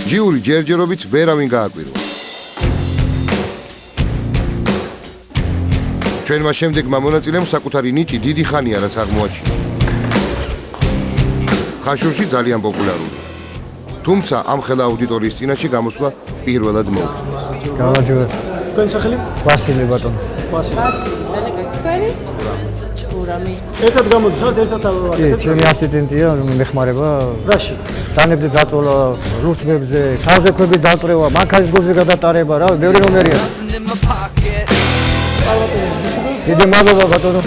ჟიური ჯერჯერობით ვერავინ გააკვირვა. ჩვენმა შემდეგმა მონაწილემ საკუთარი ნიჭი დიდი ხანია რაც აღმოაჩინა. ხაშურში ძალიან პოპულარულია. თუმცა ამ ხელა აუდიტორიის წინაშე გამოსვლა პირველად მოუწევს. გამარჯობა. თქვენ სახელი? ვასილი ბატონო. თქვენი? ურამი. ერთად გამოდის, რა ერთად ავიღოთ. ჩემი ასისტენტია, მეხმარება. რაში? დანებზე დაწოლა, რუცბებზე, თავზე ქვები დაწრევა, მანქანის გულზე გადატარება, რა, ბევრი ნომერია. დიდი მადლობა ბატონო.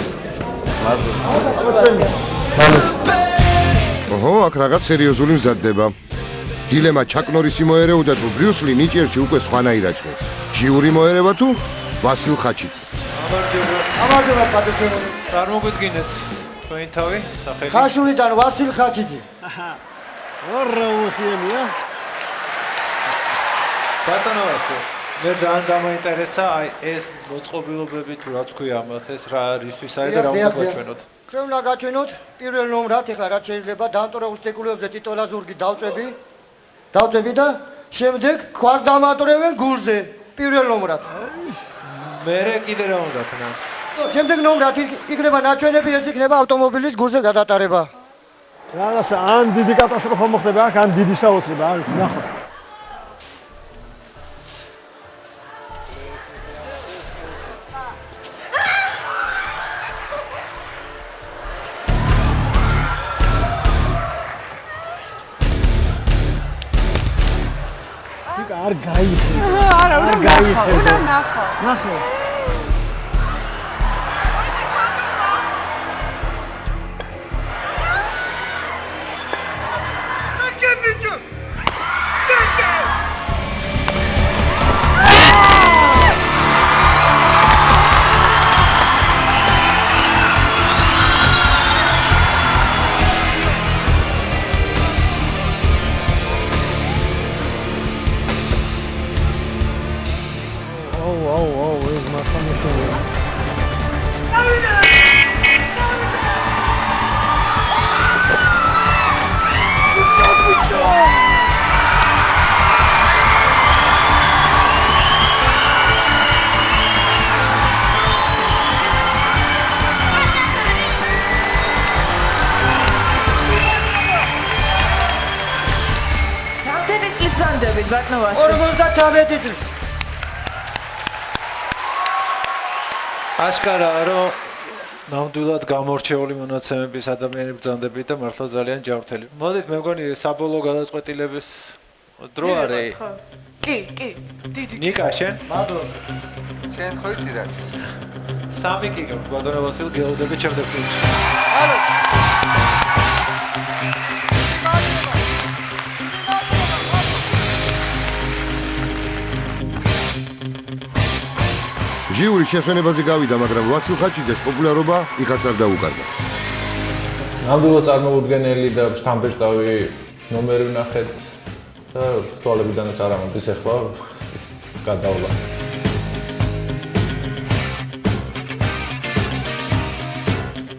მადლობა. ოჰო, აქ რაღაც სერიოზული მზადდება. დილემა ჩაკ ნორისი მოერეოდა თუ ბრიუს ლი ნიჭიერში უკვე სხვანაირ აჭრებს. ჟიური მოერევა თუ ვასილ ხაჩიძე. გამარჯობა პატრიციონი. წარმოგვიდგინეთ თქვენი თავი, სახელი. ხაშურიდან ვასილ ხაჩიძე. ორა უსიენია. ბატონო ვასილ, მე ძალიან დამაინტერესა აი ეს მოწყობილობები თუ რაც ქვია ამას ეს რა რისთვის არის და რა უნდა გაჩვენოთ. ჩვენ უნდა გაჩვენოთ პირველ ნომრად ახლა რაც შეიძლება დამტვრეულ სპეკულაციებზე ტიტოლა ზურგი დავწები და შემდეგ ქვას დამატვრევენ გულზე პირველ ნომრად. მერე კიდე რა უნდა ქნა? შემდეგ ნომრად იქნება ნაჩვენები, ეს იქნება ავტომობილის გულზე გადატარება. რაღაც ან დიდი კატასტროფა მოხდება აქ, ან დიდი საოცრება, არის ნახო. არ გაიხედა. არა, უნდა გაიხედა. ნახო. ეს მართამაშია. რამდენი წლის განდებით ბატონო ვასილ? 53 წლის. აშკარაა რომ ნამდვილად გამორჩეული მონაცემების ადამიანები ბრძანდებით და მართლა ძალიან ჯანმრთელი. მოდით მე მგონი საბოლოო გადაწყვეტილების დრო არის. კი, დიდი. ნიკა შენ? მადლობა. შენ ხო იცი რაც? სამი კი გაქვს ბატონო ვასილ გელოდებით შემდეგ ფილმში. ალო. ჟიური შესვენებაზე გავიდა, მაგრამ ვასილ ხაჩიძეს პოპულარობა იქაც არ დაუკარგა. ნამდვილად წარმოუდგენელი და შთამბეჭდავი ნომერი ვნახეთ და თვალებიდანაც არ ამოდის ახლა ის გადავლა.